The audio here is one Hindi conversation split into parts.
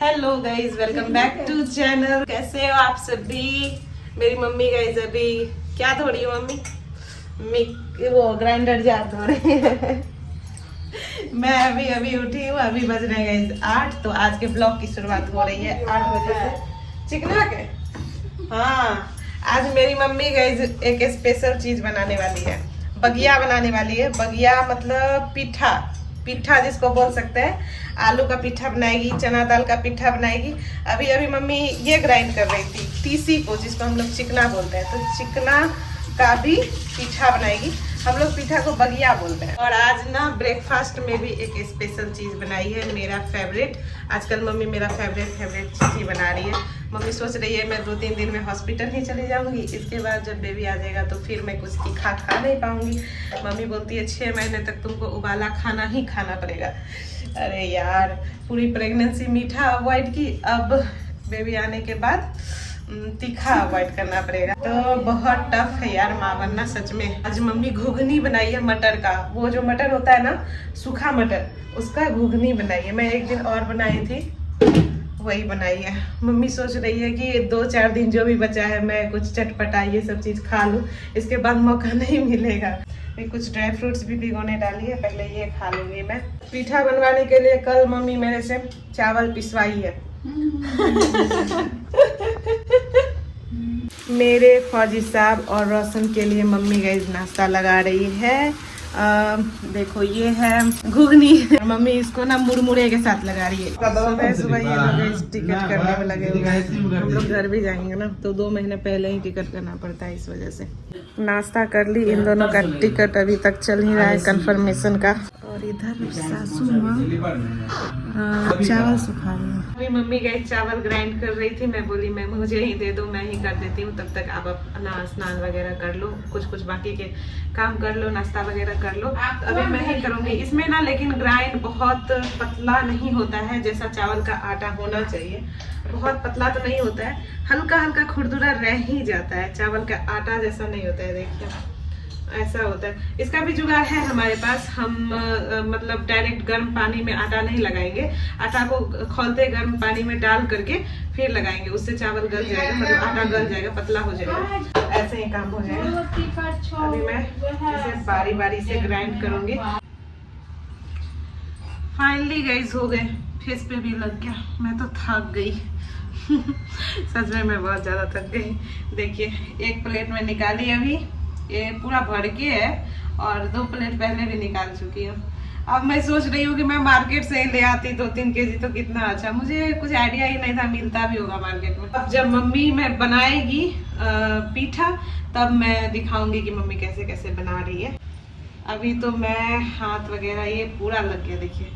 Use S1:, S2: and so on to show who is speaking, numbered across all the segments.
S1: Hello guys, welcome back to channel. कैसे हो आप सभी? मेरी मम्मी गाइज अभी क्या धो रही हो मम्मी? वो ग्राइंडर जार धो रही है। मैं अभी उठी हूँ। अभी बज रहे हैं गाइज 8। तो आज के ब्लॉग की शुरुआत हो रही है 8 बजे से चिकना के। हाँ, आज मेरी मम्मी गाइज एक स्पेशल चीज बनाने वाली है। बगिया बनाने वाली है। बगिया मतलब पिठा, पिठा जिसको बोल सकते हैं। आलू का पिठा बनाएगी, चना दाल का पिठा बनाएगी। अभी अभी मम्मी ये ग्राइंड कर रही थी तीसी को, जिसको हम लोग चिकना बोलते हैं। तो चिकना का भी पिठा बनाएगी। हम लोग पिठा को बगिया बोलते हैं। और आज ना ब्रेकफास्ट में भी एक स्पेशल चीज बनाई है, मेरा फेवरेट। आजकल मम्मी मेरा फेवरेट चीज ही बना रही है। मम्मी सोच रही है मैं 2-3 दिन में हॉस्पिटल ही चली जाऊंगी। इसके बाद जब बेबी आ जाएगा तो फिर मैं कुछ तीखा खा नहीं पाऊंगी। मम्मी बोलती है 6 महीने तक तुमको उबाला खाना ही खाना पड़ेगा। अरे यार, पूरी प्रेगनेंसी मीठा अवॉइड की, अब बेबी आने के बाद तीखा अवॉइड करना पड़ेगा। तो बहुत टफ है यार माँ बनना सच में। आज मम्मी घुगनी बनाई है मटर का। वो जो मटर होता है ना, सूखा मटर, उसका घुगनी बनाई है। मैं एक दिन और बनाई थी, वही बनाई है। मम्मी सोच रही है कि 2-4 दिन जो भी बचा है मैं कुछ चटपटा ये सब चीज खा लूँ, इसके बाद मौका नहीं मिलेगा। कुछ ड्राई फ्रूट्स भी भिगोने डाली है, पहले ये खा लूंगी मैं। पीठा बनवाने के लिए कल मम्मी मेरे से चावल पिसवाई है। मेरे फौजी साहब और रोशन के लिए मम्मी गाइस नाश्ता लगा रही है। देखो ये है घुगनी। मम्मी इसको ना मुरमुरे के साथ लगा रही है। सुबह ये लोग टिकट करने में लगे हुए हैं। हम लोग घर भी जाएंगे ना, तो 2 महीने पहले ही टिकट करना पड़ता है, इस वजह से। नाश्ता कर ली। इन दोनों का टिकट अभी तक चल ही रहा है कंफर्मेशन का। और इधर सासू माँ चावल सुखा रही है। अभी मम्मी गई चावल ग्राइंड कर रही थी। मैं बोली मैं मुझे ही दे दो, मैं ही कर देती हूँ। तब तक आप अपना स्नान वगैरह कर लो, कुछ बाकी के काम कर लो, नाश्ता वगैरह कर लो। अभी मैं ही करूँगी इसमें ना। लेकिन ग्राइंड बहुत पतला नहीं होता है, जैसा चावल का आटा होना चाहिए। बहुत पतला तो नहीं होता है, हल्का हल्का खुरदुरा रह ही जाता है। चावल का आटा जैसा नहीं होता है, देखिए ऐसा होता है। इसका भी जुगाड़ है हमारे पास। हम मतलब डायरेक्ट गर्म पानी में आटा नहीं लगाएंगे। आटा को खौलते गर्म पानी में डाल करके फिर लगाएंगे। उससे चावल गल जाएगा, मतलब आटा गल जाएगा, पतला हो जाएगा। ऐसे ही काम हो जाएगा। अभी मैं इसे बारी बारी से ग्राइंड करूंगी। फाइनली गाइस हो गए। फेस पे भी लग गया। मैं तो थक गई। सच में मैं बहुत ज्यादा थक गई। देखिए एक प्लेट में निकाली, अभी ये पूरा भर के है, और 2 प्लेट पहले भी निकाल चुकी हूँ। अब मैं सोच रही हूँ कि मैं मार्केट से ले आती 2-3 केजी तो कितना अच्छा। मुझे कुछ आइडिया ही नहीं था मिलता भी होगा मार्केट में। अब जब मम्मी मैं बनाएगी पीठा, तब मैं दिखाऊंगी कि मम्मी कैसे कैसे बना रही है। अभी तो मैं हाथ वगैरह ये पूरा लग गया, देखिए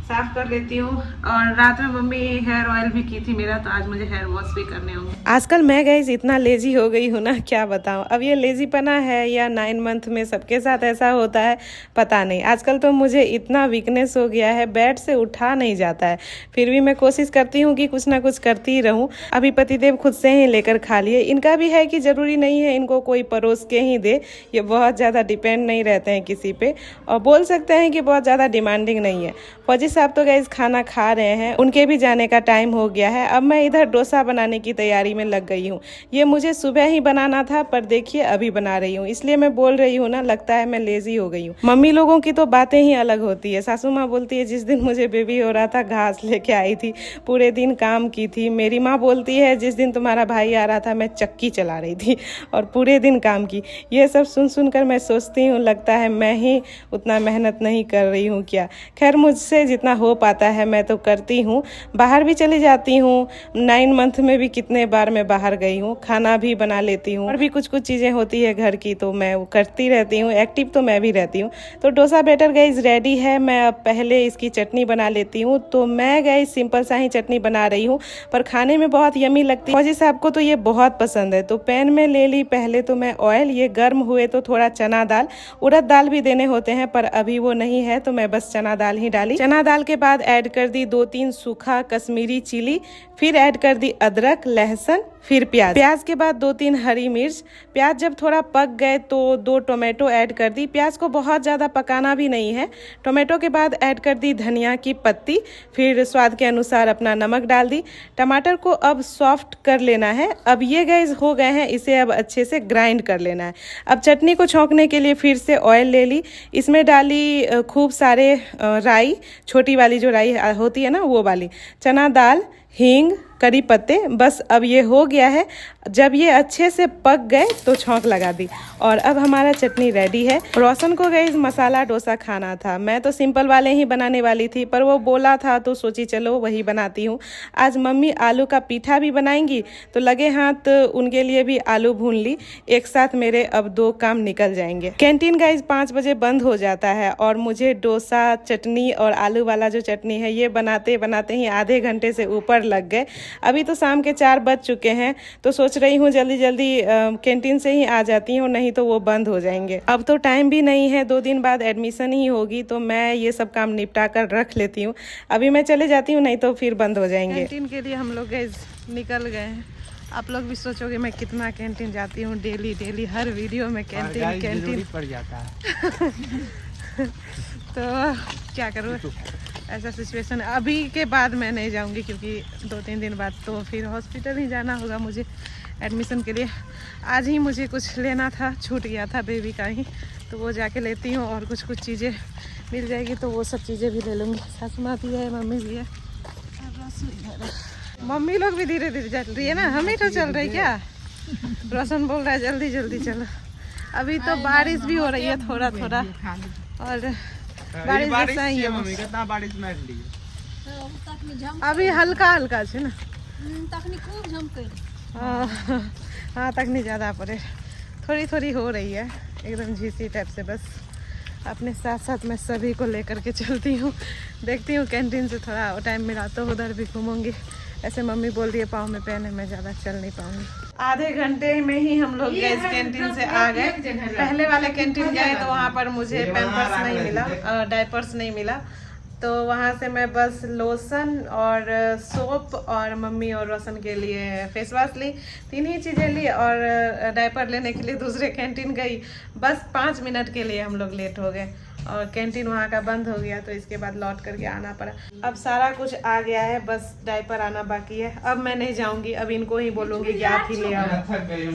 S1: साफ कर लेती हूँ। और रात में मम्मी हेयर ऑयल भी की थी मेरा, तो आज मुझे हेयर वॉश भी करने होंगे। आजकल मैं गाइस इतना लेजी हो गई हूँ ना, क्या बताऊँ। अब ये लेजीपना है या 9 मंथ में सबके साथ ऐसा होता है, पता नहीं। आजकल तो मुझे इतना वीकनेस हो गया है, बेड से उठा नहीं जाता है। फिर भी मैं कोशिश करती हूँ कि कुछ ना कुछ करती ही रहूँ। अभी पतिदेव खुद से ही लेकर खा लिए। इनका भी है कि जरूरी नहीं है इनको कोई परोस के ही दे। ये बहुत ज़्यादा डिपेंड नहीं रहते हैं किसी पे, और बोल सकते हैं कि बहुत ज़्यादा डिमांडिंग नहीं है। फौजी साहब तो गाइस खाना खा रहे हैं, उनके भी जाने का टाइम हो गया है। अब मैं इधर डोसा बनाने की तैयारी में लग गई हूँ। ये मुझे सुबह ही बनाना था, पर देखिए अभी बना रही हूँ। इसलिए मैं बोल रही हूँ ना, लगता है मैं लेजी हो गई हूँ। मम्मी लोगों की तो बातें ही अलग होती है। सासू माँ बोलती है जिस दिन मुझे बेबी हो रहा था घास लेके आई थी, पूरे दिन काम की थी। मेरी माँ बोलती है जिस दिन तुम्हारा भाई आ रहा था मैं चक्की चला रही थी और पूरे दिन काम की। ये सब सुन कर मैं सोचती हूँ, लगता है मैं ही उतना मेहनत नहीं कर रही हूँ क्या। खैर मुझसे जितना हो पाता है मैं तो करती हूँ। बाहर भी चली जाती हूँ। 9 मंथ में भी कितने बार मैं बाहर गई हूँ। खाना भी बना लेती हूँ, और भी कुछ चीज़ें होती है घर की, तो मैं करती रहती हूँ। एक्टिव तो मैं भी रहती हूँ। तो डोसा बैटर गाइस रेडी है। मैं अब पहले इसकी चटनी बना लेती हूँ। तो मैं गाइस सिंपल सा ही चटनी बना रही हूँ, पर खाने में बहुत यमी लगती है। फौजी साहब को तो ये बहुत पसंद है। तो पैन में ले ली पहले तो मैं ऑयल। ये गर्म हुए तो थोड़ा चना दाल, उड़द दाल भी देने होते हैं, पर अभी वो नहीं है तो मैं बस चना दाल ही डाली। चना दाल डाल के बाद ऐड कर दी 2-3 सूखा कश्मीरी चिली, फिर ऐड कर दी अदरक, लहसुन, फिर प्याज। प्याज के बाद 2-3 हरी मिर्च। प्याज जब थोड़ा पक गए तो 2 टोमेटो ऐड कर दी। प्याज को बहुत ज़्यादा पकाना भी नहीं है। टोमेटो के बाद ऐड कर दी धनिया की पत्ती, फिर स्वाद के अनुसार अपना नमक डाल दी। टमाटर को अब सॉफ्ट कर लेना है। अब ये गैस हो गए हैं, इसे अब अच्छे से ग्राइंड कर लेना है। अब चटनी को छौंकने के लिए फिर से ऑयल ले ली, इसमें डाली खूब सारे राई, छोटी वाली जो राई होती है ना वो वाली, चना दाल, हींग, करी पत्ते। बस अब ये हो गया है। जब ये अच्छे से पक गए तो छौंक लगा दी और अब हमारा चटनी रेडी है। रोशन को गाइस मसाला डोसा खाना था। मैं तो सिंपल वाले ही बनाने वाली थी, पर वो बोला था तो सोची चलो वही बनाती हूँ। आज मम्मी आलू का पीठा भी बनाएंगी तो लगे हाथ उनके लिए भी आलू भून ली। एक साथ मेरे अब 2 काम निकल जाएंगे। कैंटीन गाइस 5 बजे बंद हो जाता है और मुझे डोसा, चटनी और आलू वाला जो चटनी है ये बनाते बनाते ही आधे घंटे से ऊपर लग गए। अभी तो शाम के 4 बज चुके हैं तो सोच रही हूँ जल्दी जल्दी कैंटीन से ही आ जाती हूँ, नहीं तो वो बंद हो जाएंगे। अब तो टाइम भी नहीं है, 2 दिन बाद एडमिशन ही होगी तो मैं ये सब काम निपटा कर रख लेती हूँ। अभी मैं चले जाती हूँ, नहीं तो फिर बंद हो जाएंगे। कैंटीन के लिए हम लोग निकल गए हैं। आप लोग भी सोचोगे मैं कितना कैंटीन जाती हूँ, डेली हर वीडियो में कैंटीन पड़ जाता है। तो क्या करूँ, ऐसा सिचुएशन। अभी के बाद मैं नहीं जाऊंगी क्योंकि 2-3 दिन बाद तो फिर हॉस्पिटल ही जाना होगा मुझे एडमिशन के लिए। आज ही मुझे कुछ लेना था, छूट गया था बेबी का ही, तो वो जाके लेती हूँ और कुछ चीज़ें मिल जाएगी तो वो सब चीज़ें भी ले लूँगी। सासू माँ भी है, मम्मी भी है, मम्मी लोग भी धीरे धीरे चल रही है ना, हम ही तो चल रही क्या। रोशन बोल रहा है जल्दी जल्दी चलो। अभी तो बारिश भी हो रही है थोड़ा थोड़ा और बारिश ही है। मम्मी कितना बारिश में अभी हल्का हल्का है ना, हाँ तक नहीं ज़्यादा पड़े, थोड़ी थोड़ी हो रही है एकदम झीसी टाइप से। बस अपने साथ साथ मैं सभी को लेकर के चलती हूँ। देखती हूँ कैंटीन से थोड़ा टाइम मिला तो उधर भी घूमूंगी। ऐसे मम्मी बोल रही है पाँव में पेन है, मैं ज़्यादा चल नहीं पाऊंगी। आधे घंटे में ही हम लोग गए कैंटीन से आ गए। पहले वाले कैंटीन गए तो वहाँ पर मुझे पैम्पर्स नहीं मिला, डायपर्स नहीं मिला, तो वहाँ से मैं बस लोशन और सोप और मम्मी और रोशन के लिए फेस वॉश ली। 3 ही चीज़ें ली और डायपर लेने के लिए दूसरे कैंटीन गई। बस 5 मिनट के लिए हम लोग लेट हो गए और कैंटीन वहाँ का बंद हो गया, तो इसके बाद लौट करके आना पड़ा। अब सारा कुछ आ गया है, बस डायपर आना बाकी है। अब मैं नहीं जाऊँगी, अब इनको ही बोलूँगी कि आप ही ले आओ।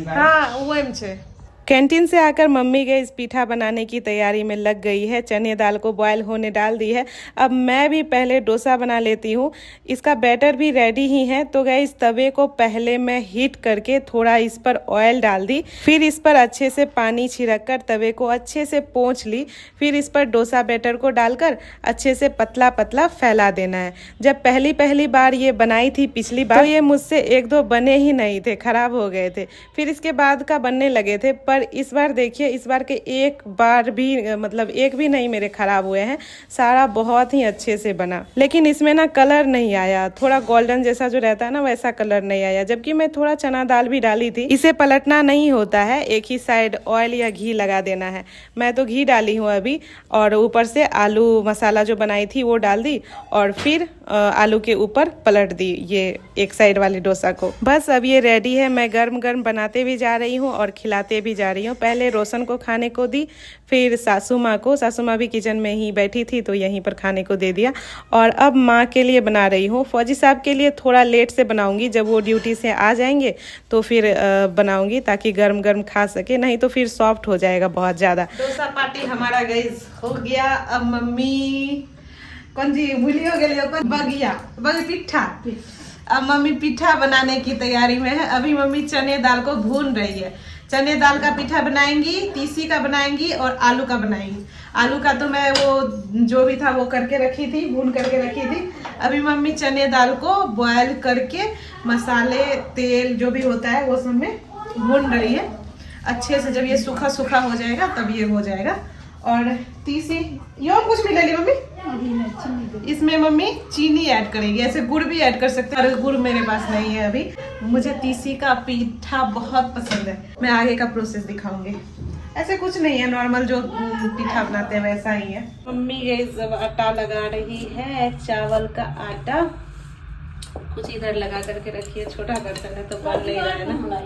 S1: हाँ वो छे। कैंटीन से आकर मम्मी गई इस पीठा बनाने की तैयारी में लग गई है। चने दाल को बॉयल होने डाल दी है। अब मैं भी पहले डोसा बना लेती हूँ। इसका बैटर भी रेडी ही है, तो गई इस तवे को पहले मैं हीट करके थोड़ा इस पर ऑयल डाल दी, फिर इस पर अच्छे से पानी छिड़क कर तवे को अच्छे से पोंछ ली। फिर इस पर डोसा बैटर को डालकर अच्छे से पतला पतला फैला देना है। जब पहली बार ये बनाई थी पिछली बार, तो ये मुझसे 1-2 बने ही नहीं थे, खराब हो गए थे। फिर इसके बाद का बनने लगे थे, पर इस बार देखिए, इस बार के एक बार भी मतलब एक भी नहीं मेरे खराब हुए हैं। सारा बहुत ही अच्छे से बना, लेकिन इसमें ना कलर नहीं आया, थोड़ा गोल्डन जैसा जो रहता है ना वैसा कलर नहीं आया। जबकि मैं थोड़ा चना दाल भी डाली थी। इसे पलटना नहीं होता है, एक ही साइड ऑयल या घी लगा देना है। मैं तो घी डाली हूँ अभी, और ऊपर से आलू मसाला जो बनाई थी वो डाल दी और फिर आलू के ऊपर पलट दी ये एक साइड वाले डोसा को। बस अब ये रेडी है। मैं गर्म गर्म बनाते भी जा रही हूँ और खिलाते भी जा रही हूँ। पहले रोशन को खाने को दी, फिर सासू माँ को। सासू माँ भी किचन में ही बैठी थी तो यहीं पर खाने को दे दिया। और अब माँ के लिए बना रही हूँ। फौजी साहब के लिए थोड़ा लेट से बनाऊंगी, जब वो ड्यूटी से आ जाएंगे तो फिर बनाऊंगी ताकि गर्म गर्म खा सके, नहीं तो फिर सॉफ्ट हो जाएगा बहुत ज़्यादा। डोसा पार्टी हमारा गाइस हो गया। अब मम्मी कौन जी भूली हो गई पिट्ठा। अब मम्मी पिट्ठा बनाने की तैयारी में है। अभी मम्मी चने दाल को भून रही है। चने दाल का पिठा बनाएंगी, तीसी का बनाएंगी और आलू का बनाएंगी। आलू का तो मैं वो जो भी था वो करके रखी थी, भून करके रखी थी। अभी मम्मी चने दाल को बॉयल करके मसाले तेल जो भी होता है वो सब में भून रही है अच्छे से। जब ये सूखा सूखा हो जाएगा तब ये हो जाएगा। और तीसी यो कुछ मिलेगी मम्मी, इसमें मम्मी चीनी ऐड करेगी, ऐसे गुड़ भी ऐड कर सकते हैं, गुड़ मेरे पास नहीं है अभी। मुझे तीसी का पीठा बहुत पसंद है। मैं आगे का प्रोसेस दिखाऊंगी। ऐसे कुछ नहीं है, नॉर्मल जो पीठा बनाते हैं वैसा ही है। मम्मी गई जब आटा लगा रही है, चावल का आटा कुछ इधर लगा करके रखी है, छोटा बर्तन है तो बन नहीं रहा है ना,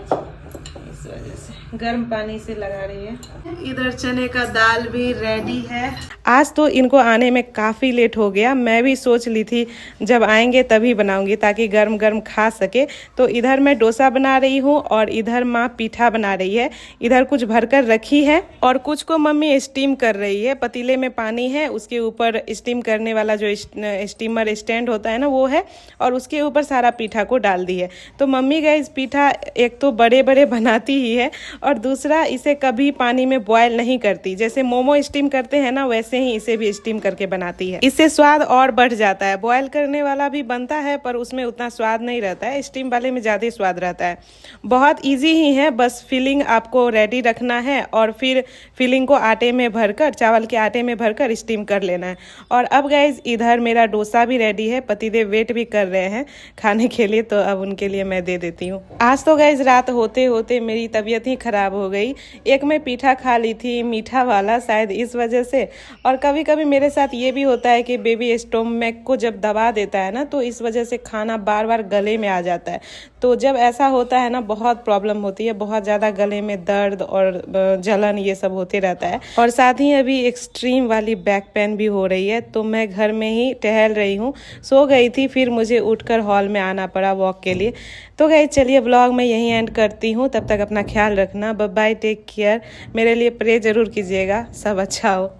S1: इस वजह से गर्म पानी से लगा रही है। इधर चने का दाल भी रेडी है। आज तो इनको आने में काफ़ी लेट हो गया, मैं भी सोच ली थी जब आएंगे तभी बनाऊंगी ताकि गर्म गर्म खा सके। तो इधर मैं डोसा बना रही हूँ और इधर माँ पीठा बना रही है। इधर कुछ भरकर रखी है और कुछ को मम्मी स्टीम कर रही है। पतीले में पानी है, उसके ऊपर स्टीम करने वाला जो स्टीमर स्टैंड होता है ना वो है, और उसके ऊपर सारा पीठा को डाल दी है। तो मम्मी गैस पीठा एक तो बड़े बड़े बनाती ही है और दूसरा इसे कभी पानी में बॉयल नहीं करती। जैसे मोमो स्टीम करते हैं ना वैसे ही इसे भी स्टीम करके बनाती है। इससे स्वाद और बढ़ जाता है। बॉयल करने वाला भी बनता है पर उसमें उतना स्वाद नहीं रहता है, स्टीम वाले में ज़्यादा स्वाद रहता है। बहुत ईजी ही है, बस फिलिंग आपको रेडी रखना है और फिर फिलिंग को आटे में भरकर, चावल के आटे में भरकर स्टीम कर लेना है। और अब गाइज इधर मेरा डोसा भी रेडी है, पतिदेव वेट भी कर रहे हैं खाने के लिए, तो अब उनके लिए मैं दे देती हूँ। आज तो गाइज रात होते होते मेरी तबीयत ही खराब हो गई। एक मैं पीठा खा ली थी मीठा वाला, शायद इस वजह से। और कभी कभी मेरे साथ ये भी होता है कि बेबी स्टोमक को जब दबा देता है ना तो इस वजह से खाना बार बार गले में आ जाता है। तो जब ऐसा होता है ना बहुत प्रॉब्लम होती है, बहुत ज़्यादा गले में दर्द और जलन ये सब होते रहता है। और साथ ही अभी एक्सट्रीम वाली बैक पेन भी हो रही है, तो मैं घर में ही टहल रही हूँ। सो गई थी, फिर मुझे उठकर हॉल में आना पड़ा वॉक के लिए। तो गाइस चलिए व्लॉग में यहीं एंड करती हूँ। तब तक अपना ख्याल रखना, बाय बाय, टेक केयर। मेरे लिए प्रे जरूर कीजिएगा, सब अच्छा हो।